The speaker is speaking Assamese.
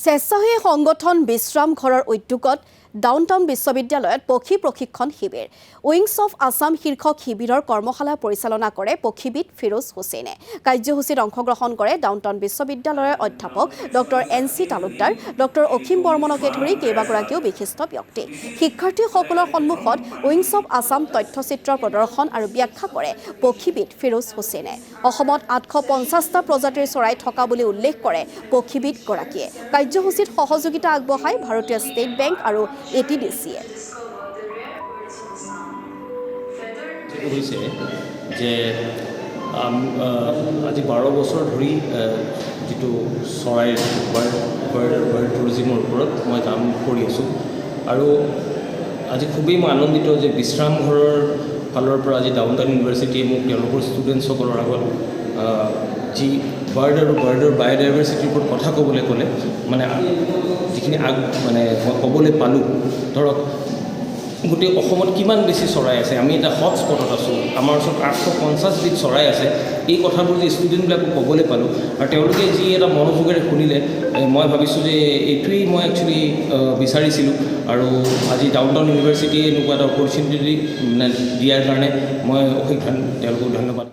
স্বেচ্ছাসেৱী সংগঠন বিশ্ৰাম ঘৰৰ উদ্যোগত ডাউনটাউন বিশ্ববিদ্যালয়ত পক্ষী প্ৰশিক্ষণ শিবিৰ উইংছ অফ আছাম শীৰ্ষক শিবিৰৰ কৰ্মশালা পৰিচালনা কৰে পক্ষীবিদ ফিৰোজ হুছেইনে। কাৰ্যসূচীত অংশগ্ৰহণ কৰে ডাউনটাউন বিশ্ববিদ্যালয়ৰ অধ্যাপক ডক্টৰ NC তালুকদাৰ, ডক্টৰ অসীম বৰ্মনকে ধৰি কেইবাগৰাকীও বিশিষ্ট ব্যক্তি। শিক্ষাৰ্থীসকলৰ সন্মুখত উইংছ অফ আছাম তথ্যচিত্ৰৰ প্ৰদৰ্শন আৰু ব্যাখ্যা কৰে পক্ষীবিদ ফিৰোজ হুছেইনে। অসমত 850টা প্ৰজাতিৰ চৰাই থকা বুলি উল্লেখ কৰে পক্ষীবিদগৰাকীয়ে। কাৰ্যসূচীত সহযোগিতা আগবঢ়ায় ভাৰতীয় ষ্টেট বেংক আৰু ATDCয়ে। যে আজি 12 বছৰ ধৰি যিটো চৰাইৰ বাৰ্ড টুৰিজিমৰ ওপৰত মই কাম কৰি আছোঁ আৰু আজি খুবেই মই আনন্দিত যে বিশ্ৰাম ঘৰৰ ফালৰ পৰা আজি ডাউনটাউন ইউনিভাৰ্চিটিয়ে মোক তেওঁলোকৰ ষ্টুডেণ্টসকলৰ আগত যি বাৰ্ড আৰু বাৰ্ডৰ বায়'ডাইভাৰ্চিটিৰ ওপৰত কথা ক'বলৈ ক'লে মানে যিখিনি মই ক'বলৈ পালোঁ, ধৰক গোটেই অসমত কিমান বেছি চৰাই আছে, আমি এটা হটস্পটত আছোঁ, আমাৰ ওচৰত 850 বিধ চৰাই আছে। এই কথাবোৰ যে ষ্টুডেণ্টবিলাকক ক'বলৈ পালোঁ আৰু তেওঁলোকে যি এটা মনোযোগেৰে শুনিলে, মই ভাবিছোঁ যে এইটোৱেই মই একচুৱেলি বিচাৰিছিলোঁ আৰু আজি ডাউনটাউন ইউনিভাৰ্চিটিয়ে এনেকুৱা এটা অপৰচুনিটি দিয়াৰ কাৰণে মই অশেষ তেওঁলোকক ধন্যবাদ।